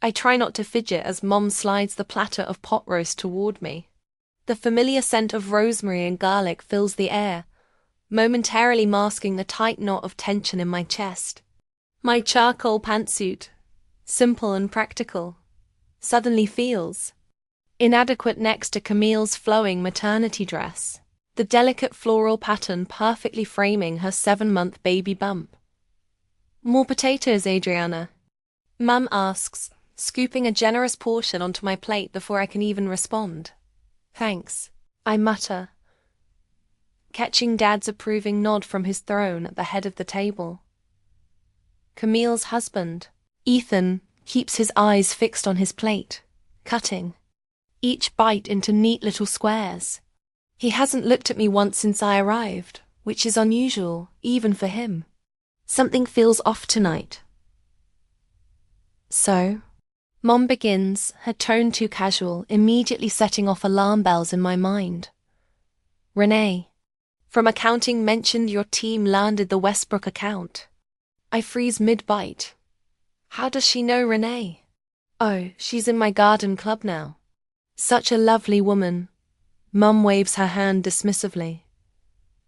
I try not to fidget as Mom slides the platter of pot roast toward me. The familiar scent of rosemary and garlic fills the air, momentarily masking the tight knot of tension in my chest. My charcoal pantsuit, simple and practical, suddenly feels inadequate next to Camille's flowing maternity dress, the delicate floral pattern perfectly framing her 7-month baby bump. "More potatoes, Adriana?" Mum asks, scooping a generous portion onto my plate before I can even respond. "Thanks," I mutter, catching Dad's approving nod from his throne at the head of the table. Camille's husband, Ethan, keeps his eyes fixed on his plate, cutting each bite into neat little squares. He hasn't looked at me once since I arrived, which is unusual, even for him. Something feels off tonight. "So?" Mom begins, her tone too casual, immediately setting off alarm bells in my mind. "Renee, from accounting mentioned your team landed the Westbrook account." I freeze mid-bite. How does she know Renee? "Oh, she's in my garden club now." "Such a lovely woman." Mum waves her hand dismissively.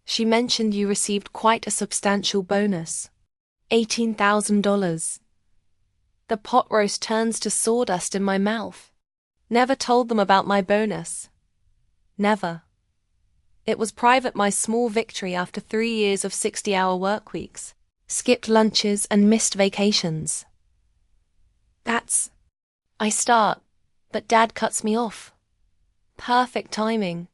"She mentioned you received quite a substantial bonus. $18,000. The pot roast turns to sawdust in my mouth. Never told them about my bonus. Never. It was private, my small victory after 3 years of 60-hour work weeks, skipped lunches and missed vacations. That's... I start, but Dad cuts me off. "Perfect timing,"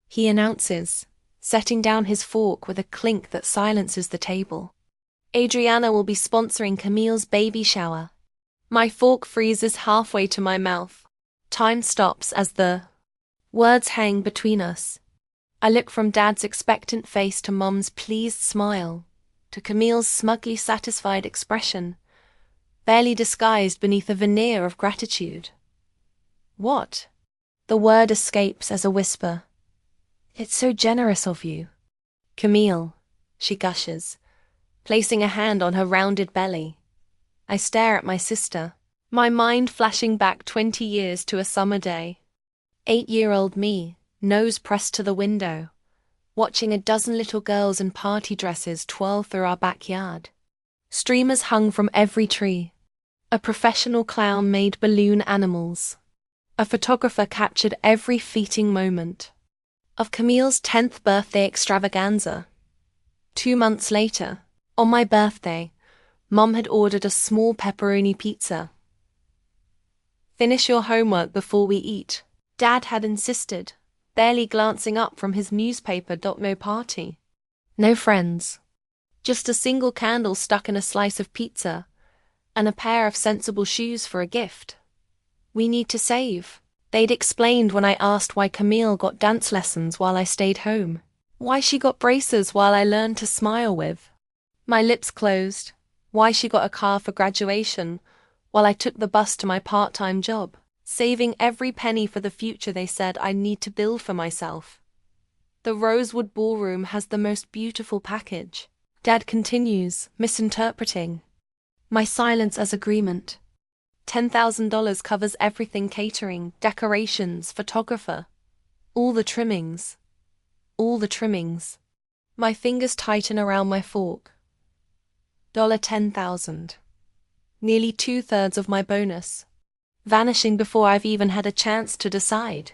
he announces, setting down his fork with a clink that silences the table. "Adriana will be sponsoring Camille's baby shower." My fork freezes halfway to my mouth. Time stops as the words hang between us. I look from Dad's expectant face to Mum's pleased smile, to Camille's smugly satisfied expression, barely disguised beneath a veneer of gratitude. "What?" The word escapes as a whisper. "It's so generous of you." "Camille," she gushes, placing a hand on her rounded belly. I stare at my sister, my mind flashing back 20 years to a summer day. 8-year-old me, nose pressed to the window, watching a dozen little girls in party dresses twirl through our backyard. Streamers hung from every tree. A professional clown made balloon animals. A photographer captured every fleeting moment of Camille's 10th birthday extravaganza. 2 months later, on my birthday, Mum had ordered a small pepperoni pizza. "Finish your homework before we eat," Dad had insisted, barely glancing up from his newspaper. "No party. No friends. Just a single candle stuck in a slice of pizza, and a pair of sensible shoes for a gift. We need to save," they'd explained when I asked why Camille got dance lessons while I stayed home, why she got braces while I learned to smile with. My lips closed. Why she got a car for graduation while I took the bus to my part-time job, saving every penny for the future they said I need to build for myself. "The Rosewood Ballroom has the most beautiful package," Dad continues, misinterpreting my silence as agreement. $10,000 covers everything: catering, decorations, photographer. All the trimmings. All the trimmings. My fingers tighten around my fork. $10,000. Nearly 2/3 of my bonus. Vanishing before I've even had a chance to decide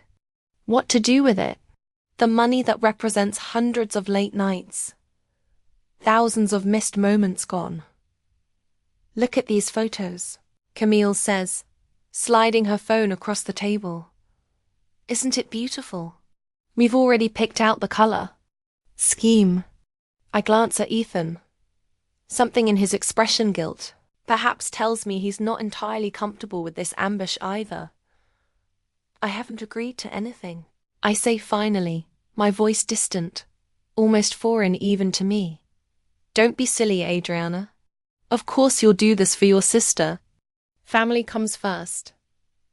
what to do with it. The money that represents hundreds of late nights. Thousands of missed moments gone. "Look at these photos," Camille says, sliding her phone across the table. "Isn't it beautiful? We've already picked out the color scheme." I glance at Ethan. Something in his expression, guilt, perhaps, tells me he's not entirely comfortable with this ambush either. "I haven't agreed to anything," I say finally, my voice distant, almost foreign even to me. "Don't be silly, Adriana. Of course you'll do this for your sister. Family comes first,"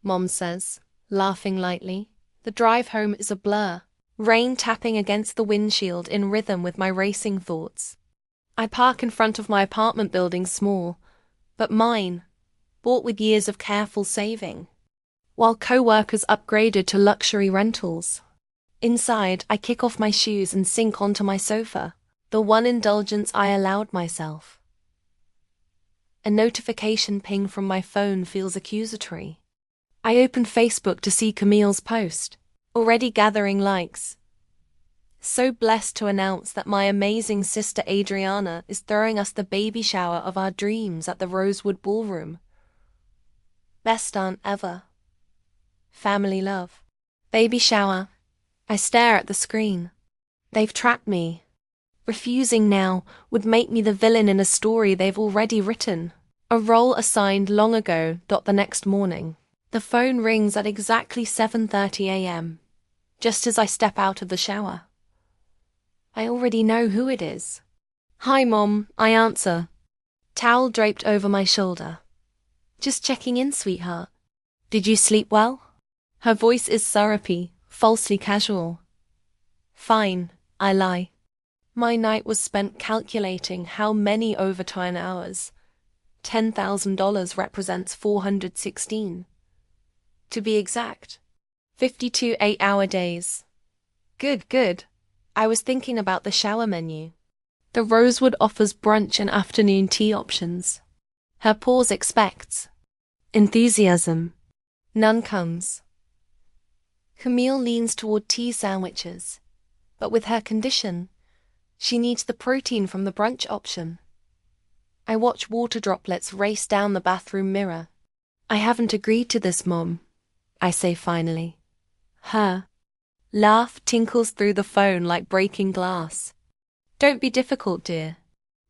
Mom says, laughing lightly. The drive home is a blur, rain tapping against the windshield in rhythm with my racing thoughts. I park in front of my apartment building, small, but mine, bought with years of careful saving, while co-workers upgraded to luxury rentals. Inside, I kick off my shoes and sink onto my sofa, the one indulgence I allowed myself. A notification ping from my phone feels accusatory. I open Facebook to see Camille's post, already gathering likes. So blessed to announce that my amazing sister Adriana is throwing us the baby shower of our dreams at the Rosewood Ballroom. Best aunt ever. Family love. Baby shower. I stare at the screen. They've trapped me. Refusing now would make me the villain in a story they've already written. A role assigned long ago. The next morning, the phone rings at exactly 7:30 a.m., just as I step out of the shower. I already know who it is. "Hi, Mom," I answer, towel draped over my shoulder. "Just checking in, sweetheart. Did you sleep well?" Her voice is syrupy, falsely casual. "Fine," I lie. My night was spent calculating how many overtime hours. $10,000 represents 416. To be exact, 52 8-hour days. Good. I was thinking about the shower menu. The Rosewood offers brunch and afternoon tea options. Her pause expects enthusiasm. None comes. Camille leans toward tea sandwiches, but with her condition, she needs the protein from the brunch option. I watch water droplets race down the bathroom mirror. "I haven't agreed to this, Mom," I say finally. Her laugh tinkles through the phone like breaking glass. "Don't be difficult, dear.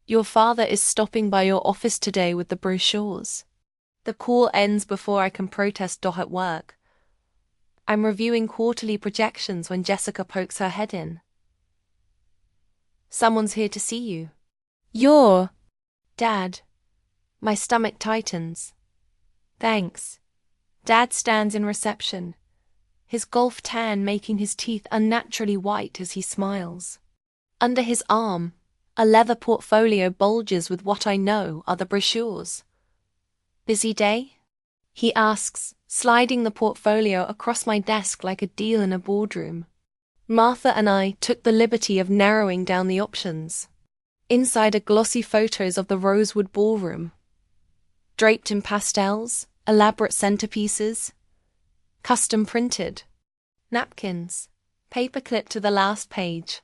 Your father is stopping by your office today with the brochures." The call ends before I can protest at work. I'm reviewing quarterly projections when Jessica pokes her head in. "Someone's here to see you." "You're Dad." My stomach tightens. "Thanks." Dad stands in reception, his golf tan making his teeth unnaturally white as he smiles. Under his arm, a leather portfolio bulges with what I know are the brochures. "Busy day?" he asks, sliding the portfolio across my desk like a deal in a boardroom. Martha and I took the liberty of narrowing down the options. Inside are glossy photos of the Rosewood Ballroom, draped in pastels, elaborate centerpieces, custom printed, napkins, paperclip to the last page,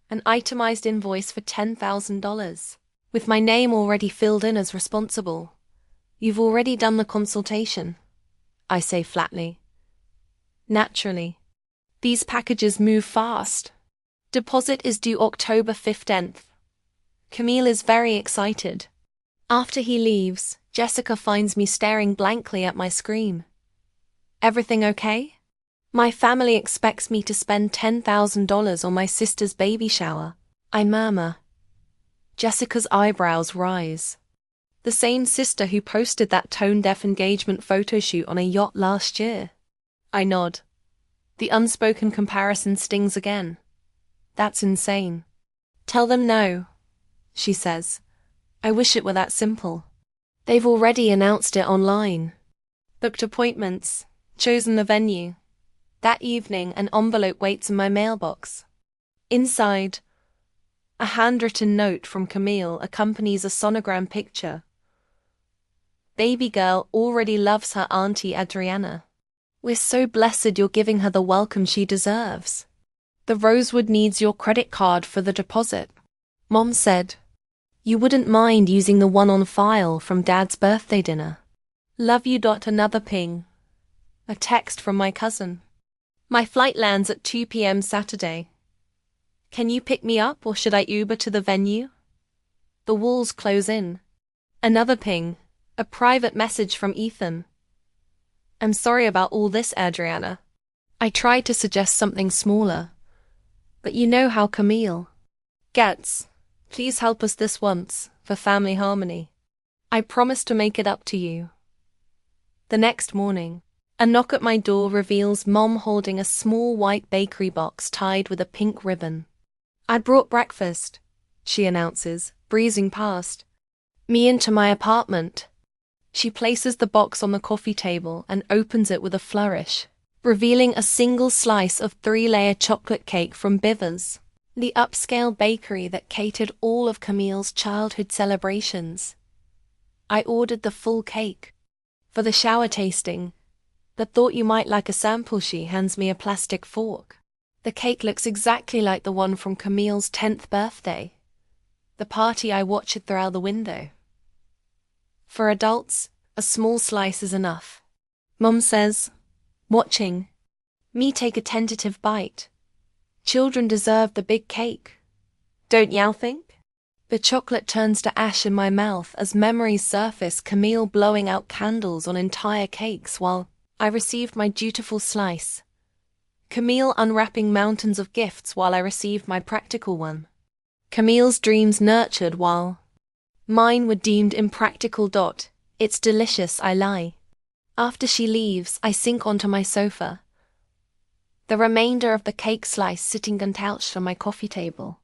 an itemized invoice for $10,000, with my name already filled in as responsible. "You've already done the consultation," I say flatly. Naturally. These packages move fast. Deposit is due October 15th. Camille is very excited. After he leaves, Jessica finds me staring blankly at my screen. "Everything okay?" "My family expects me to spend $10,000 on my sister's baby shower," I murmur. Jessica's eyebrows rise. "The same sister who posted that tone-deaf engagement photoshoot on a yacht last year." I nod. The unspoken comparison stings again. "That's insane." "Tell them no," she says. "I wish it were that simple." They've already announced it online. Booked appointments, chosen the venue. That evening, an envelope waits in my mailbox. Inside, a handwritten note from Camille accompanies a sonogram picture. "Baby girl already loves her auntie Adriana. We're so blessed you're giving her the welcome she deserves. The Rosewood needs your credit card for the deposit. Mom said you wouldn't mind using the one on file from Dad's birthday dinner. Love you. Another ping. A text from my cousin. My flight lands at 2 p.m. Saturday. Can you pick me up or should I Uber to the venue? The walls close in. Another ping. A private message from Ethan. I'm sorry about all this, Adriana. I tried to suggest something smaller, but you know how Camille gets. Please help us this once, for family harmony. I promise to make it up to you. The next morning, a knock at my door reveals Mom holding a small white bakery box tied with a pink ribbon. "I brought breakfast," she announces, breezing past me into my apartment. She places the box on the coffee table and opens it with a flourish, revealing a single slice of 3-layer chocolate cake from Bivers, the upscale bakery that catered all of Camille's childhood celebrations. I ordered the full cake. For the shower tasting, the thought you might like a sample, she hands me a plastic fork. The cake looks exactly like the one from Camille's 10th birthday, the party I watched through the window. For adults, a small slice is enough. Mom says, watching me take a tentative bite. Children deserve the big cake. Don't y'all think? The chocolate turns to ash in my mouth as memories surface, Camille blowing out candles on entire cakes while I received my dutiful slice. Camille unwrapping mountains of gifts while I received my practical one. Camille's dreams nurtured while mine were deemed impractical. It's delicious, I lie. After she leaves, I sink onto my sofa, the remainder of the cake slice sitting untouched on my coffee table.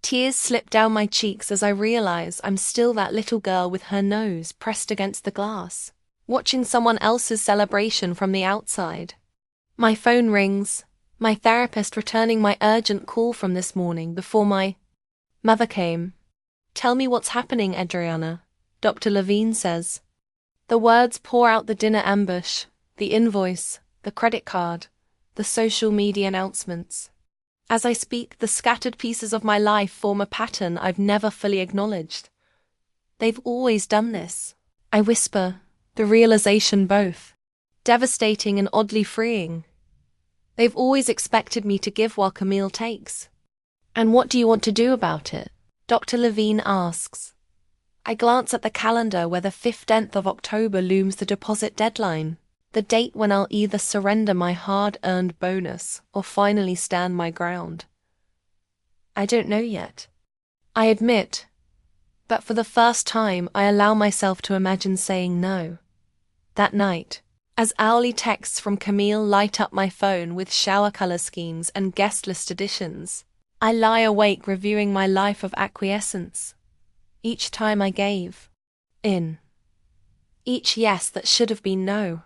Tears slip down my cheeks as I realize I'm still that little girl with her nose pressed against the glass, watching someone else's celebration from the outside. My phone rings, my therapist returning my urgent call from this morning before my mother came. Tell me what's happening, Adriana, Dr. Levine says. The words pour out the dinner ambush, the invoice, the credit card, the social media announcements. As I speak, the scattered pieces of my life form a pattern I've never fully acknowledged. They've always done this, I whisper, the realization both devastating and oddly freeing. They've always expected me to give while Camille takes. And what do you want to do about it? Dr. Levine asks. I glance at the calendar where the 15th of October looms the deposit deadline, the date when I'll either surrender my hard-earned bonus or finally stand my ground. I don't know yet, I admit, but for the first time I allow myself to imagine saying no. That night, as hourly texts from Camille light up my phone with shower color schemes and guest list additions, I lie awake reviewing my life of acquiescence. Each time I gave in. Each yes that should have been no.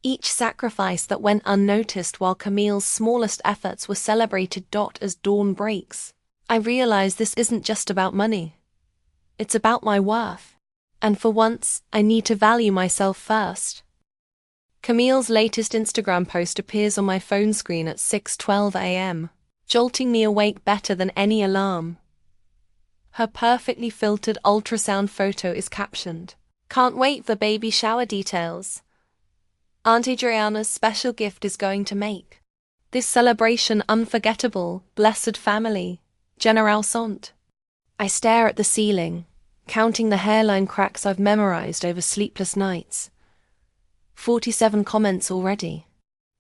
Each sacrifice that went unnoticed while Camille's smallest efforts were celebrated. As dawn breaks, I realize this isn't just about money. It's about my worth. And for once, I need to value myself first. Camille's latest Instagram post appears on my phone screen at 6:12 a.m., jolting me awake better than any alarm. Her perfectly filtered ultrasound photo is captioned, "Can't wait for baby shower details. Aunt Adriana's special gift is going to make this celebration unforgettable. Blessed family, General Sant." I stare at the ceiling, counting the hairline cracks I've memorized over sleepless nights. 47 comments already.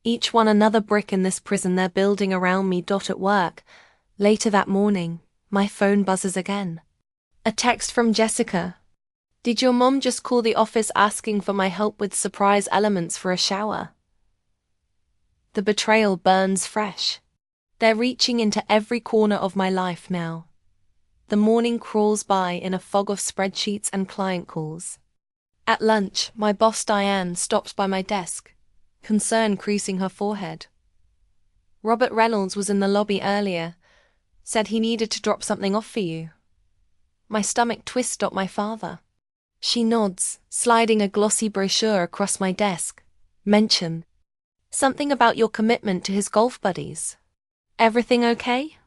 Each one another brick in this prison they're building around me. At work, later that morning, my phone buzzes again. A text from Jessica. Did your mom just call the office asking for my help with surprise elements for a shower? The betrayal burns fresh. They're reaching into every corner of my life now. The morning crawls by in a fog of spreadsheets and client calls. At lunch, my boss Diane stops by my desk, concern creasing her forehead. Robert Reynolds was in the lobby earlier, said he needed to drop something off for you. My stomach twists. My father. She nods, sliding a glossy brochure across my desk. Mention something about your commitment to his golf buddies. Everything okay?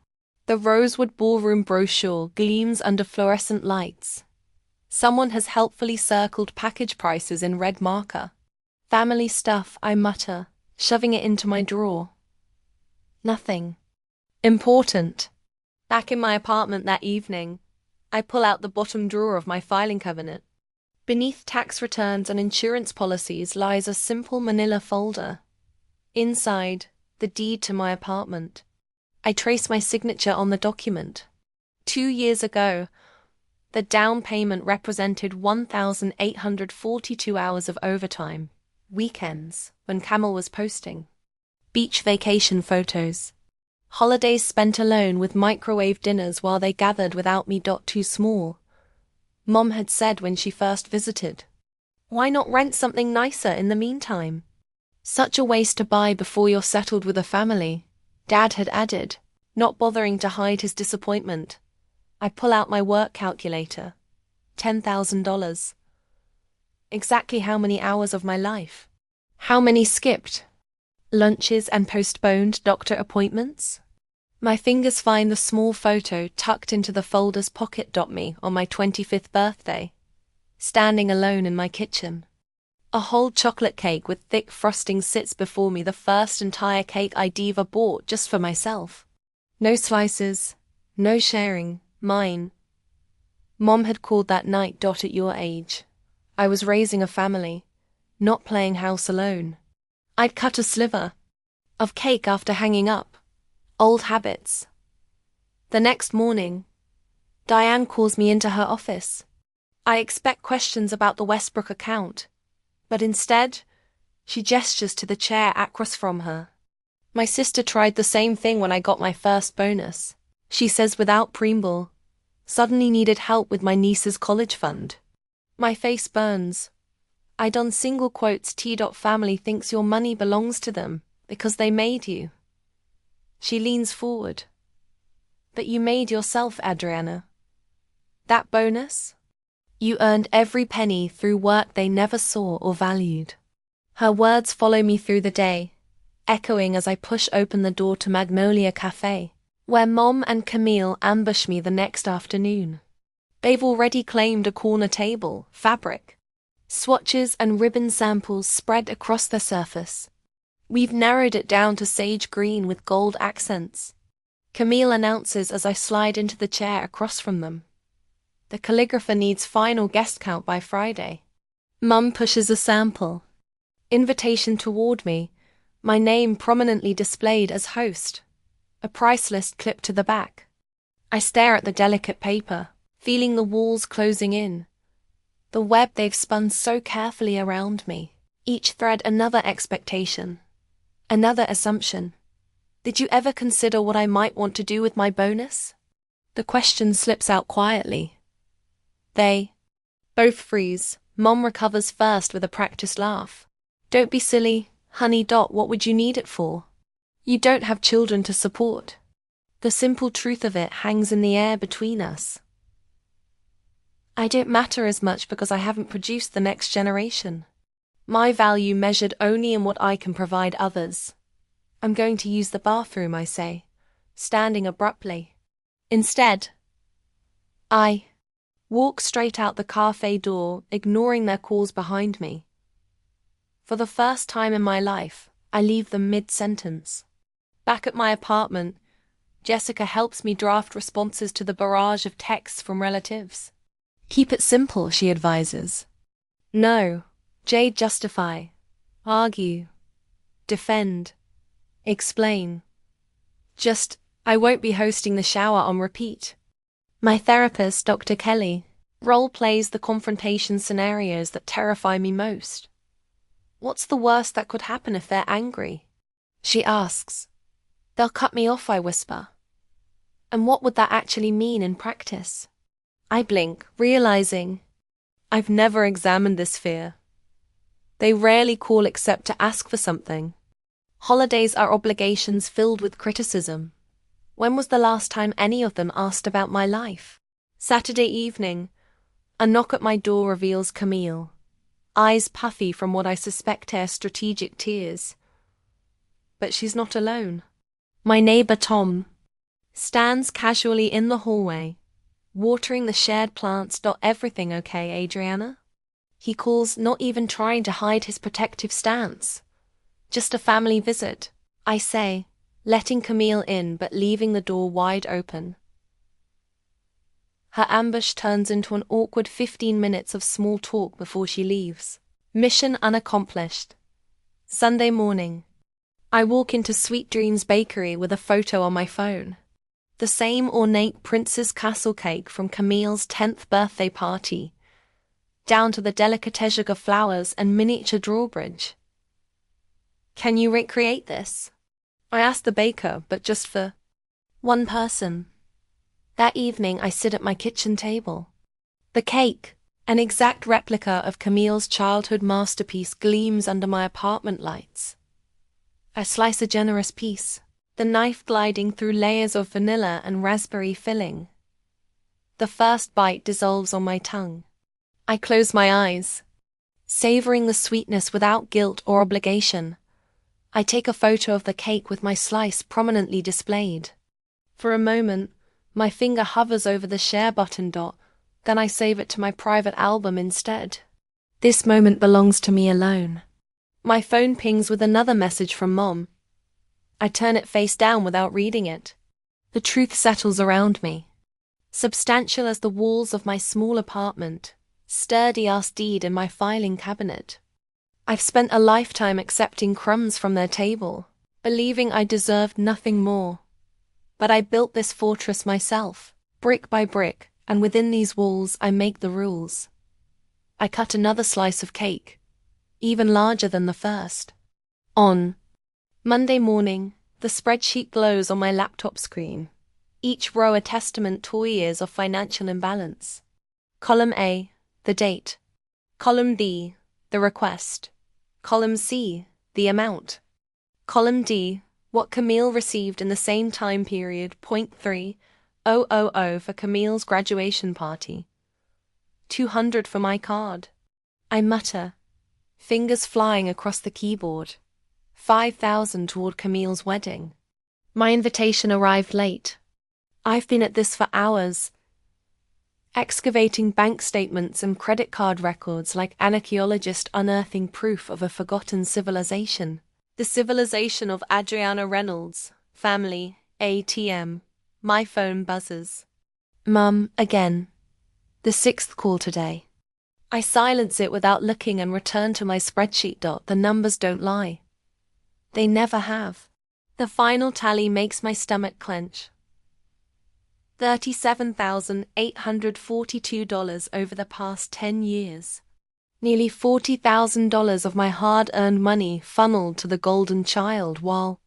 The rosewood ballroom brochure gleams under fluorescent lights. Someone has helpfully circled package prices in red marker. Family stuff, I mutter, shoving it into my drawer. Nothing important. Back in my apartment that evening, I pull out the bottom drawer of my filing cabinet. Beneath tax returns and insurance policies lies a simple manila folder. Inside, the deed to my apartment. I trace my signature on the document. 2 years ago, the down payment represented 1,842 hours of overtime, weekends, when Camel was posting. Beach vacation photos. Holidays spent alone with microwave dinners while they gathered without me. Too small, Mom had said when she first visited. Why not rent something nicer in the meantime? Such a waste to buy before you're settled with a family, Dad had added, not bothering to hide his disappointment. I pull out my work calculator. $10,000. Exactly how many hours of my life? How many skipped? Lunches and postponed doctor appointments? My fingers find the small photo tucked into the folder's pocket.me on my 25th birthday, standing alone in my kitchen. A whole chocolate cake with thick frosting sits before me, the first entire cake I'd ever bought just for myself. No slices, no sharing, mine. Mom had called that night, "At your age, I was raising a family, not playing house alone." I'd cut a sliver of cake after hanging up. Old habits. The next morning, Diane calls me into her office. I expect questions about the Westbrook account, but instead, she gestures to the chair across from her. My sister tried the same thing when I got my first bonus, she says without preamble. Suddenly needed help with my niece's college fund. My face burns. I done single quotes T.family thinks your money belongs to them because they made you. She leans forward. But you made yourself, Adriana. That bonus? You earned every penny through work they never saw or valued. Her words follow me through the day, echoing as I push open the door to Magnolia Cafe, where Mom and Camille ambush me the next afternoon. They've already claimed a corner table, fabric, swatches and ribbon samples spread across the surface. We've narrowed it down to sage green with gold accents, Camille announces as I slide into the chair across from them. The calligrapher needs final guest count by Friday. Mum pushes a sample. Invitation toward me, my name prominently displayed as host. A price list clipped to the back. I stare at the delicate paper, feeling the walls closing in. The web they've spun so carefully around me. Each thread another expectation. Another assumption. Did you ever consider what I might want to do with my bonus? The question slips out quietly. They both freeze. Mom recovers first with a practiced laugh. Don't be silly, honey. What would you need it for? You don't have children to support. The simple truth of it hangs in the air between us. I don't matter as much because I haven't produced the next generation. My value measured only in what I can provide others. I'm going to use the bathroom, I say, standing abruptly. Instead, I walk straight out the cafe door, ignoring their calls behind me. For the first time in my life, I leave them mid-sentence. Back at my apartment, Jessica helps me draft responses to the barrage of texts from relatives. Keep it simple, she advises. No, Jade, justify, argue, defend, explain. Just, I won't be hosting the shower on repeat. My therapist, Dr. Kelly, role-plays the confrontation scenarios that terrify me most. What's the worst that could happen if they're angry? She asks. They'll cut me off, I whisper. And what would that actually mean in practice? I blink, realizing I've never examined this fear. They rarely call except to ask for something. Holidays are obligations filled with criticism. When was the last time any of them asked about my life? Saturday evening, a knock at my door reveals Camille, eyes puffy from what I suspect are strategic tears. But she's not alone. My neighbor Tom stands casually in the hallway, watering the shared plants. Everything okay, Adriana? He calls, not even trying to hide his protective stance. Just a family visit, I say, letting Camille in but leaving the door wide open. Her ambush turns into an awkward 15 minutes of small talk before she leaves. Mission unaccomplished. Sunday morning. I walk into Sweet Dreams Bakery with a photo on my phone. The same ornate Princess Castle cake from Camille's 10th birthday party, down to the delicatesse of flowers and miniature drawbridge. Can you recreate this? I asked the baker, but just for one person. That evening I sit at my kitchen table. The cake, An exact replica of Camille's childhood masterpiece gleams under my apartment lights. I slice a generous piece, the knife gliding through layers of vanilla and raspberry filling. The first bite dissolves on my tongue. I close my eyes, savoring the sweetness without guilt or obligation. I take a photo of the cake with my slice prominently displayed. For a moment, my finger hovers over the share button. Then I save it to my private album instead. This moment belongs to me alone. My phone pings with another message from Mom. I turn it face down without reading it. The truth settles around me. Substantial as the walls of my small apartment, sturdy as deed in my filing cabinet. I've spent a lifetime accepting crumbs from their table, believing I deserved nothing more. But I built this fortress myself, brick by brick, and within these walls I make the rules. I cut another slice of cake, even larger than the first. On Monday morning, the spreadsheet glows on my laptop screen, each row a testament to years of financial imbalance. Column A, the date. Column D, the request. Column C, the amount. Column D, what Camille received in the same time period. 0.3000 for Camille's graduation party. 200 for my card. I mutter, fingers flying across the keyboard. 5,000 toward Camille's wedding. My invitation arrived late. I've been at this for hours, excavating bank statements and credit card records like an archaeologist unearthing proof of a forgotten civilization. The civilization of Adriana Reynolds, family, ATM. My phone buzzes. Mum, again. The 6th call today. I silence it without looking and return to my spreadsheet. The numbers don't lie. They never have. The final tally makes my stomach clench. $37,842 over the past 10 years. Nearly $40,000 of my hard-earned money funneled to the golden child while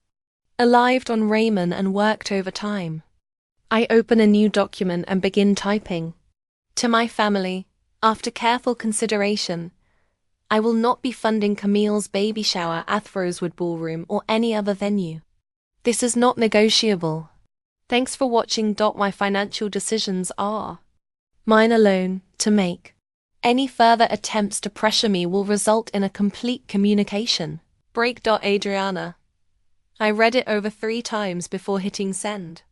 I lived on ramen and worked overtime. I open a new document and begin typing. To my family, after careful consideration, I will not be funding Camille's baby shower at Rosewood Ballroom or any other venue. This is not negotiable. Thanks for watching. My financial decisions are mine alone to make. Any further attempts to pressure me will result in a complete communication break. Adriana. I read it over 3 times before hitting send.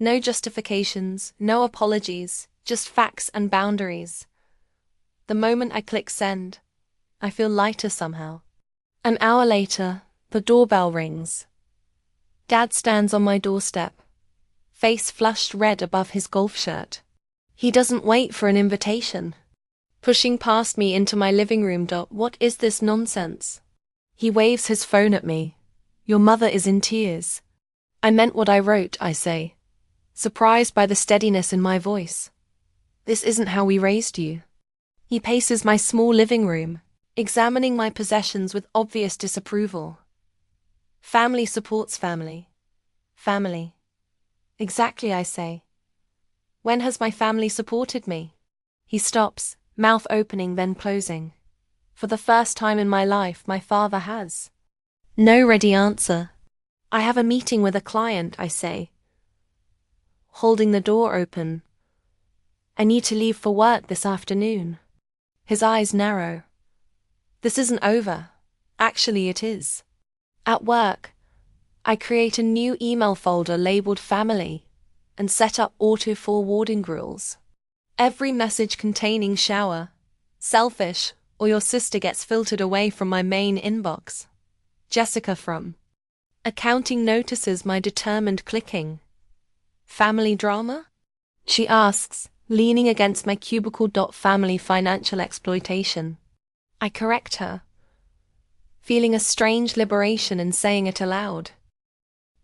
No justifications, no apologies, just facts and boundaries. The moment I click send, I feel lighter somehow. An hour later, the doorbell rings. Dad stands on my doorstep, face flushed red above his golf shirt. He doesn't wait for an invitation. Pushing past me into my living room. What is this nonsense? He waves his phone at me. Your mother is in tears. I meant what I wrote, I say, surprised by the steadiness in my voice. This isn't how we raised you. He paces my small living room, examining my possessions with obvious disapproval. Family supports family. Family. Exactly, I say. When has my family supported me? He stops, mouth opening then closing. For the first time in my life, my father has. No ready answer. I have a meeting with a client, I say, holding the door open. I need to leave for work this afternoon. His eyes narrow. This isn't over. Actually, it is. At work, I create a new email folder labeled Family and set up auto-forwarding rules. Every message containing shower, selfish, or your sister gets filtered away from my main inbox. Jessica from accounting notices my determined clicking. Family drama? She asks, leaning against my cubicle. Family financial exploitation. I correct her, feeling a strange liberation in saying it aloud.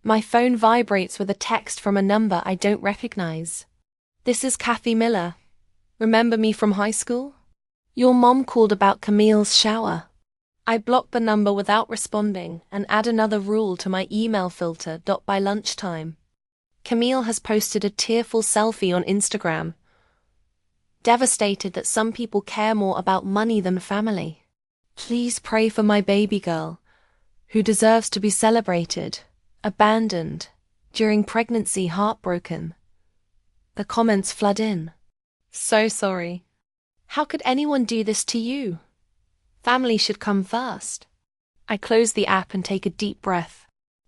My phone vibrates with a text from a number I don't recognize. This is Kathy Miller. Remember me from high school? Your mom called about Camille's shower. I block the number without responding and add another rule to my email filter. By lunchtime, Camille has posted a tearful selfie on Instagram. devastated that some people care more about money than family. Please pray for my baby girl, who deserves to be celebrated, abandoned, during pregnancy, heartbroken. The comments flood in. So sorry. How could anyone do this to you? Family should come first. I close the app and take a deep breath.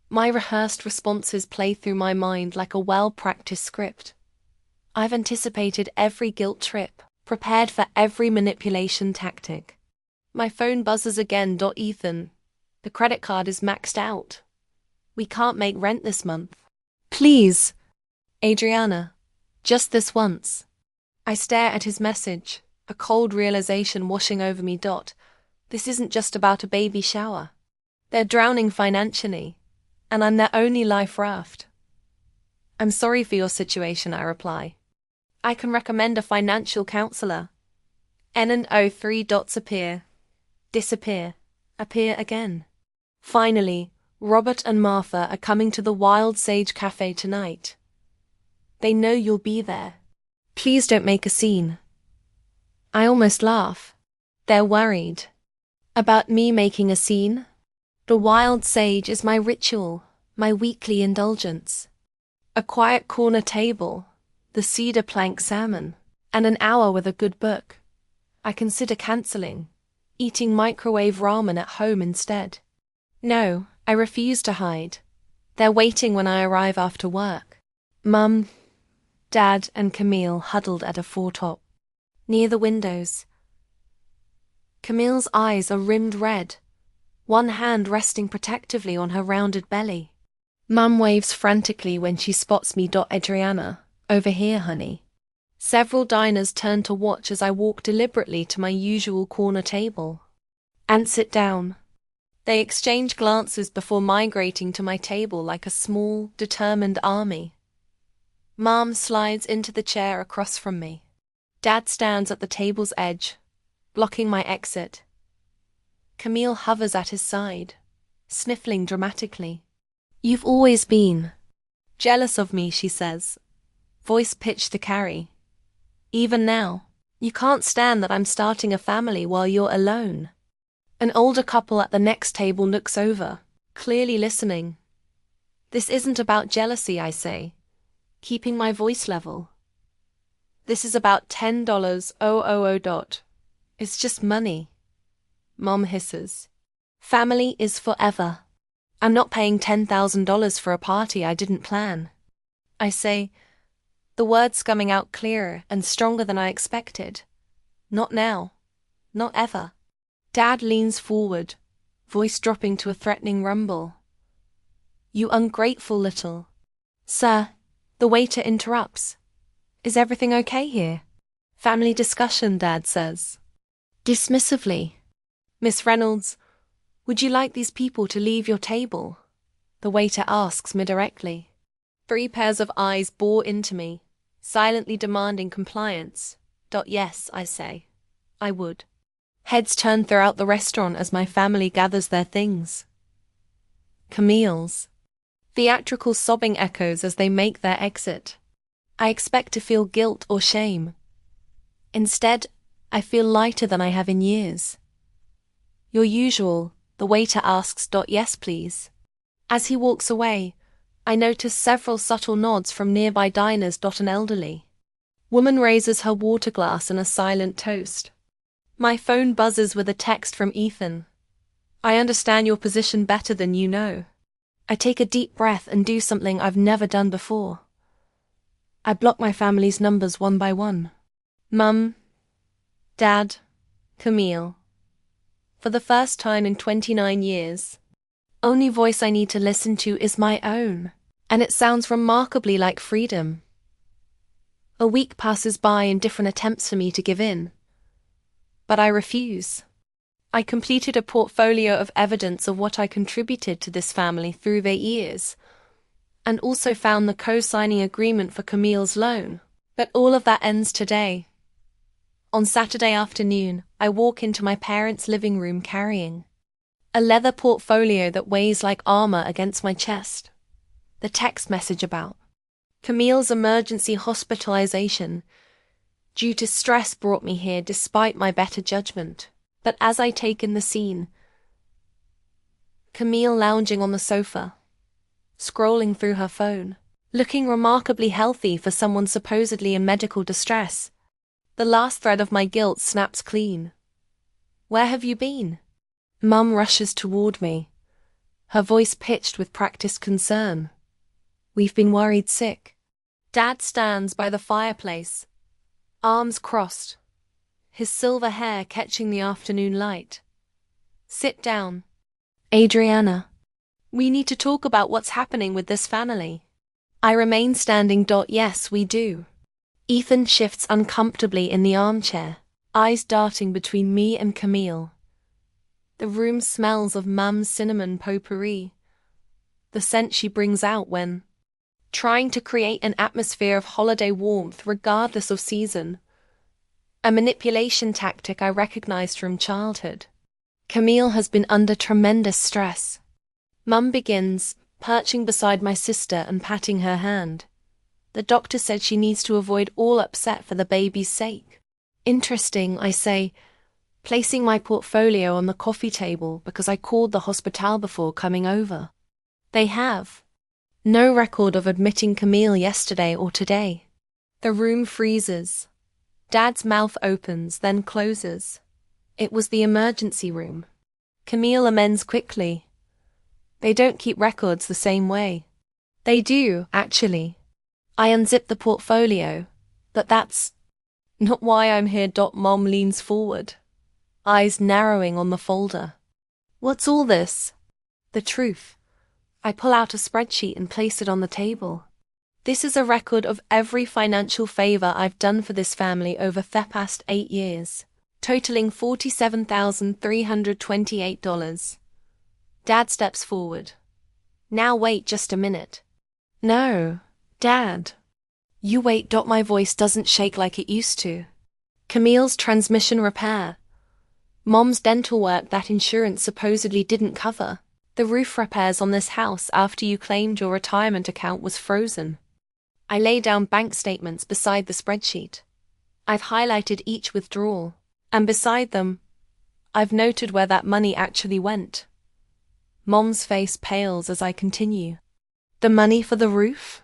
My rehearsed responses play through my mind like a well-practiced script. I've anticipated every guilt trip, prepared for every manipulation tactic. My phone buzzes again. Ethan, the credit card is maxed out. We can't make rent this month. Please, Adriana, just this once. I stare at his message, a cold realization washing over me. This isn't just about a baby shower. They're drowning financially, and I'm their only life raft. I'm sorry for your situation, I reply. I can recommend a financial counselor. N and 3 dots appear, disappear, appear again. Finally, Robert and Martha are coming to the Wild Sage Cafe tonight. They know you'll be there. Please don't make a scene. I almost laugh. They're worried. About me making a scene? The Wild Sage is my ritual, my weekly indulgence. A quiet corner table, the cedar plank salmon, and an hour with a good book. I consider cancelling, eating microwave ramen at home instead. No, I refuse to hide. They're waiting when I arrive after work. Mum, Dad, and Camille huddled at a foretop, near the windows. Camille's eyes are rimmed red, one hand resting protectively on her rounded belly. Mum waves frantically when she spots me. Adriana, over here, honey. Several diners turn to watch as I walk deliberately to my usual corner table and sit down. They exchange glances before migrating to my table like a small, determined army. Mom slides into the chair across from me. Dad stands at the table's edge, blocking my exit. Camille hovers at his side, sniffling dramatically. You've always been jealous of me, she says, voice pitched to carry. Even now, you can't stand that I'm starting a family while you're alone. An older couple at the next table looks over, clearly listening. This isn't about jealousy, I say, keeping my voice level. This is about $10,000. It's just money. Mom hisses. Family is forever. I'm not paying $10,000 for a party I didn't plan. I say, the words coming out clearer and stronger than I expected. Not now. Not ever. Dad leans forward, voice dropping to a threatening rumble. You ungrateful little. Sir, the waiter interrupts. Is everything okay here? Family discussion, Dad says. Dismissively. Miss Reynolds, would you like these people to leave your table? The waiter asks mid-directly. 3 pairs of eyes bore into me, silently demanding compliance. Yes, I say. I would. Heads turn throughout the restaurant as my family gathers their things. Camille's. Theatrical sobbing echoes as they make their exit. I expect to feel guilt or shame. Instead, I feel lighter than I have in years. Your usual, the waiter asks. Yes, please. As he walks away, I notice several subtle nods from nearby diners. An elderly woman raises her water glass in a silent toast. My phone buzzes with a text from Ethan. I understand your position better than you know. I take a deep breath and do something I've never done before. I block my family's numbers one by one. Mum, Dad, Camille. For the first time in 29 years, only voice I need to listen to is my own, and it sounds remarkably like freedom. A week passes by in different attempts for me to give in. But I refuse. I completed a portfolio of evidence of what I contributed to this family through their years, and also found the co-signing agreement for Camille's loan. But all of that ends today. On Saturday afternoon, I walk into my parents' living room carrying a leather portfolio that weighs like armor against my chest. The text message about Camille's emergency hospitalization Due to stress brought me here despite my better judgment. But as I take in the scene, Camille lounging on the sofa, scrolling through her phone, looking remarkably healthy for someone supposedly in medical distress. The last thread of my guilt snaps clean. Where have you been? Mum rushes toward me, her voice pitched with practiced concern. We've been worried sick. Dad stands by the fireplace, arms crossed, his silver hair catching the afternoon light. Sit down. Adriana, we need to talk about what's happening with this family. I remain standing. Yes, we do. Ethan shifts uncomfortably in the armchair, eyes darting between me and Camille. The room smells of Mum's cinnamon potpourri, the scent she brings out when trying to create an atmosphere of holiday warmth regardless of season. A manipulation tactic I recognized from childhood. Camille has been under tremendous stress. Mum begins, perching beside my sister and patting her hand. The doctor said she needs to avoid all upset for the baby's sake. Interesting, I say, placing my portfolio on the coffee table because I called the hospital before coming over. They have no record of admitting Camille yesterday or today. The room freezes. Dad's mouth opens, then closes. It was the emergency room. Camille amends quickly. They don't keep records the same way. They do, actually. I unzip the portfolio, but that's not why I'm here. Mom leans forward, eyes narrowing on the folder. What's all this? The truth. I pull out a spreadsheet and place it on the table. This is a record of every financial favor I've done for this family over the past 8 years, totaling $47,328. Dad steps forward. Now wait just a minute. No, Dad. You wait. My voice doesn't shake like it used to. Camille's transmission repair. Mom's dental work that insurance supposedly didn't cover. The roof repairs on this house after you claimed your retirement account was frozen. I lay down bank statements beside the spreadsheet. I've highlighted each withdrawal, and beside them, I've noted where that money actually went. Mom's face pales as I continue. The money for the roof?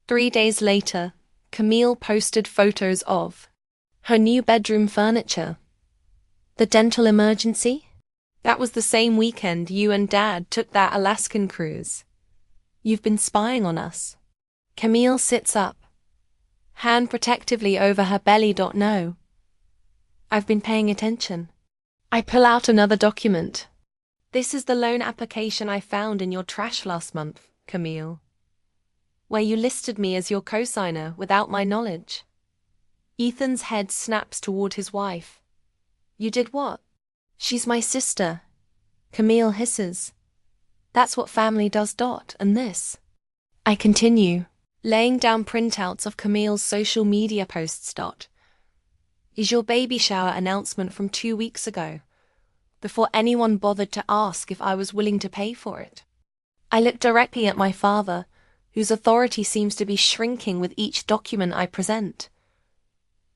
3 days later, Camille posted photos of her new bedroom furniture. The dental emergency? That was the same weekend you and Dad took that Alaskan cruise. You've been spying on us. Camille sits up, hand protectively over her belly. No. I've been paying attention. I pull out another document. This is the loan application I found in your trash last month, Camille, where you listed me as your co-signer without my knowledge. Ethan's head snaps toward his wife. You did what? She's my sister. Camille hisses. That's what family does. And this. I continue, laying down printouts of Camille's social media posts. Is your baby shower announcement from 2 weeks ago, before anyone bothered to ask if I was willing to pay for it. I look directly at my father, whose authority seems to be shrinking with each document I present.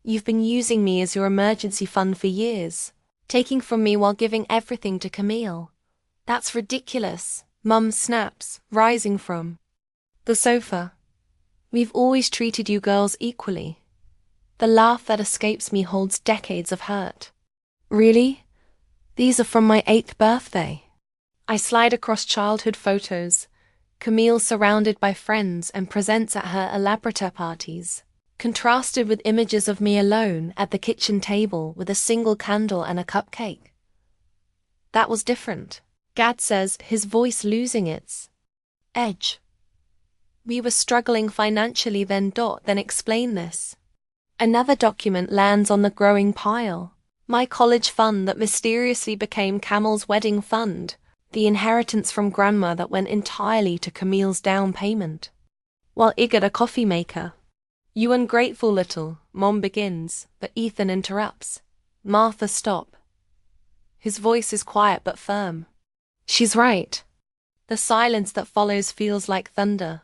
You've been using me as your emergency fund for years, taking from me while giving everything to Camille. That's ridiculous, Mum snaps, rising from the sofa. We've always treated you girls equally. The laugh that escapes me holds decades of hurt. Really? These are from my 8th birthday. I slide across childhood photos, Camille surrounded by friends and presents at her elaborate parties, contrasted with images of me alone at the kitchen table with a single candle and a cupcake. That was different, Gad says, his voice losing its edge. We were struggling financially then. Then explain this. Another document lands on the growing pile. My college fund that mysteriously became Camel's wedding fund, the inheritance from Grandma that went entirely to Camille's down payment. While Igor a coffee maker. You ungrateful little, Mom begins, but Ethan interrupts. Martha, stop. His voice is quiet but firm. She's right. The silence that follows feels like thunder.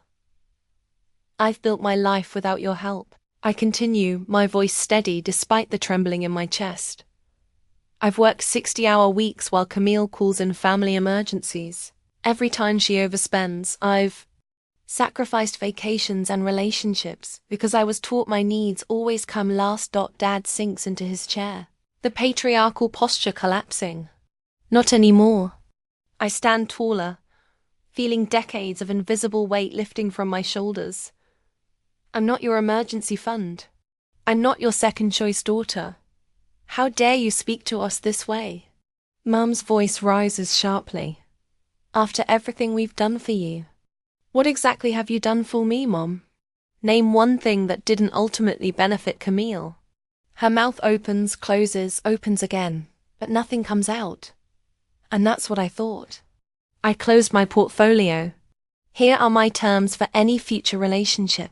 I've built my life without your help. I continue, my voice steady despite the trembling in my chest. I've worked 60-hour weeks while Camille calls in family emergencies. Every time she overspends, I've sacrificed vacations and relationships because I was taught my needs always come last. Dad sinks into his chair, the patriarchal posture collapsing. Not anymore. I stand taller, feeling decades of invisible weight lifting from my shoulders. I'm not your emergency fund. I'm not your second-choice daughter. How dare you speak to us this way? Mum's voice rises sharply. After everything we've done for you. What exactly have you done for me, Mom? Name one thing that didn't ultimately benefit Camille. Her mouth opens, closes, opens again, but nothing comes out. And that's what I thought. I closed my portfolio. Here are my terms for any future relationship.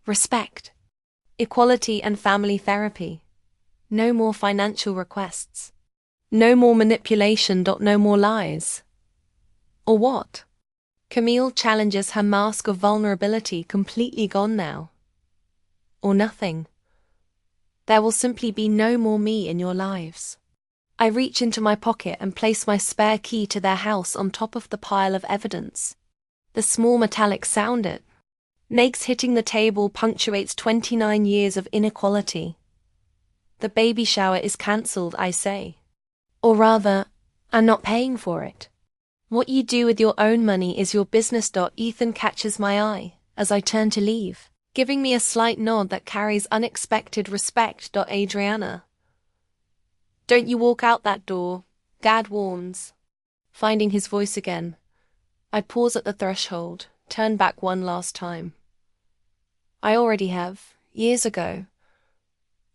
Respect, equality and family therapy. No more financial requests. No more manipulation. No more lies. Or what? Camille challenges, her mask of vulnerability completely gone now. Or nothing. There will simply be no more me in your lives. I reach into my pocket and place my spare key to their house on top of the pile of evidence. The small metallic sound it makes hitting the table punctuates 29 years of inequality. The baby shower is cancelled, I say. Or rather, I'm not paying for it. What you do with your own money is your business. Ethan catches my eye as I turn to leave, giving me a slight nod that carries unexpected respect. Adriana. Don't you walk out that door, Dad warns. Finding his voice again, I pause at the threshold, turn back one last time. I already have, years ago.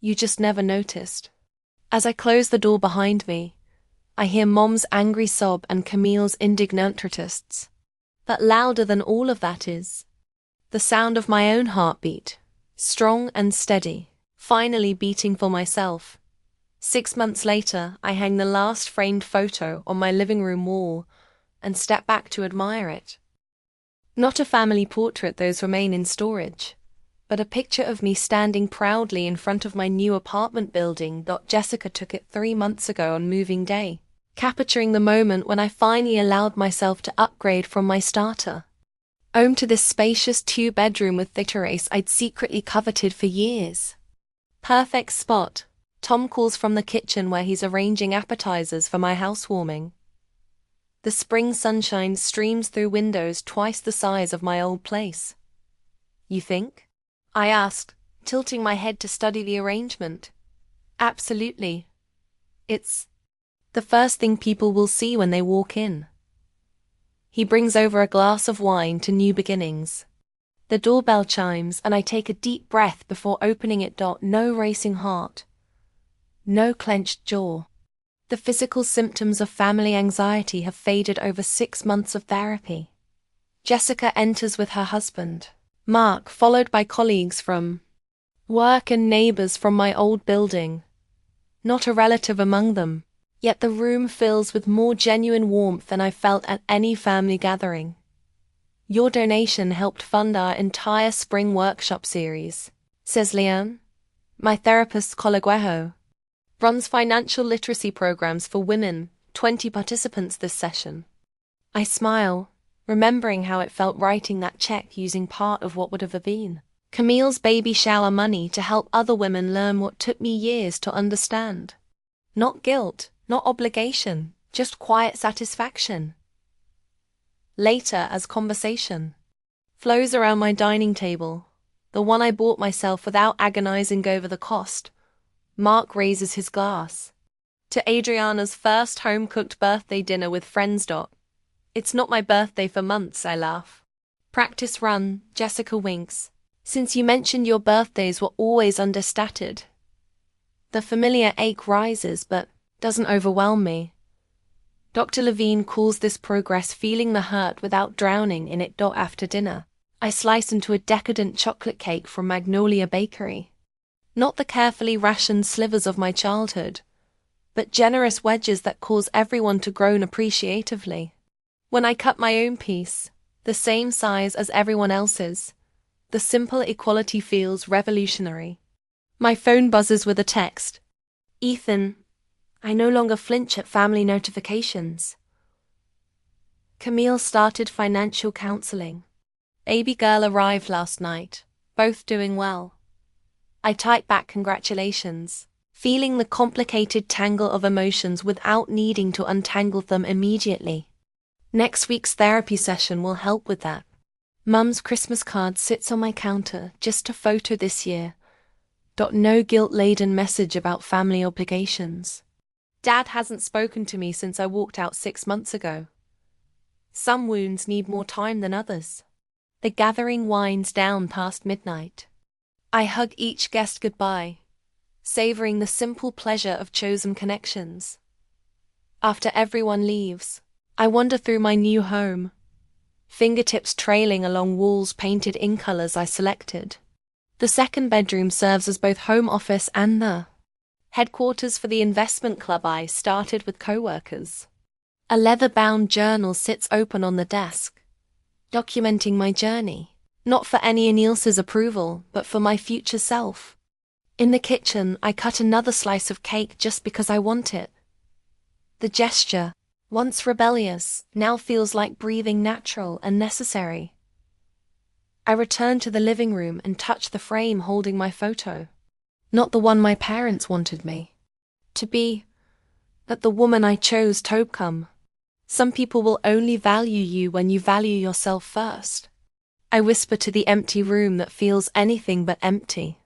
You just never noticed. As I close the door behind me, I hear Mom's angry sob and Camille's indignant protests. But louder than all of that is the sound of my own heartbeat, strong and steady, finally beating for myself. 6 months later, I hang the last framed photo on my living room wall and step back to admire it. Not a family portrait, those remain in storage, but a picture of me standing proudly in front of my new apartment building. Jessica took it 3 months ago on moving day, capturing the moment when I finally allowed myself to upgrade from my starter home to this spacious 2-bedroom with the terrace I'd secretly coveted for years. Perfect spot. Tom calls from the kitchen where he's arranging appetizers for my housewarming. The spring sunshine streams through windows twice the size of my old place. You think? I asked, tilting my head to study the arrangement. Absolutely. It's the first thing people will see when they walk in. He brings over a glass of wine to New Beginnings. The doorbell chimes and I take a deep breath before opening it. No racing heart. No clenched jaw. The physical symptoms of family anxiety have faded over 6 months of therapy. Jessica enters with her husband, Mark, followed by colleagues from work and neighbors from my old building. Not a relative among them, yet the room fills with more genuine warmth than I felt at any family gathering. Your donation helped fund our entire spring workshop series, says Leanne. My therapist, Coleguejo, runs financial literacy programs for women, 20 participants this session. I smile, remembering how it felt writing that check using part of what would have been Camille's baby shower money to help other women learn what took me years to understand. Not guilt, not obligation, just quiet satisfaction. Later, as conversation flows around my dining table, the one I bought myself without agonizing over the cost, Mark raises his glass to Adriana's first home-cooked birthday dinner with friends. It's not my birthday for months, I laugh. Practice run, Jessica winks. Since you mentioned your birthdays were always understated. The familiar ache rises but doesn't overwhelm me. Dr. Levine calls this progress feeling the hurt without drowning in it. After dinner, I slice into a decadent chocolate cake from Magnolia Bakery. Not the carefully rationed slivers of my childhood, but generous wedges that cause everyone to groan appreciatively. When I cut my own piece, the same size as everyone else's, the The simple equality feels revolutionary. My phone buzzes with a text. Ethan, I no longer flinch at family notifications. Camille started financial counseling. Baby girl arrived last night, both doing well. I type back congratulations, feeling the complicated tangle of emotions without needing to untangle them immediately. Next week's therapy session will help with that. Mum's Christmas card sits on my counter, just a photo this year. No guilt-laden message about family obligations. Dad hasn't spoken to me since I walked out 6 months ago. Some wounds need more time than others. The gathering winds down past midnight. I hug each guest goodbye, savoring the simple pleasure of chosen connections. After everyone leaves, I wander through my new home, fingertips trailing along walls painted in colors I selected. The second bedroom serves as both home office and the headquarters for the investment club I started with co-workers. A leather-bound journal sits open on the desk, documenting my journey, not for any Nielse's approval, but for my future self. In the kitchen, I cut another slice of cake just because I want it. The gesture, once rebellious, now feels like breathing natural and necessary. I return to the living room and touch the frame holding my photo. Not the one my parents wanted me to be, but the woman I chose to become. Some people will only value you when you value yourself first. I whisper to the empty room that feels anything but empty.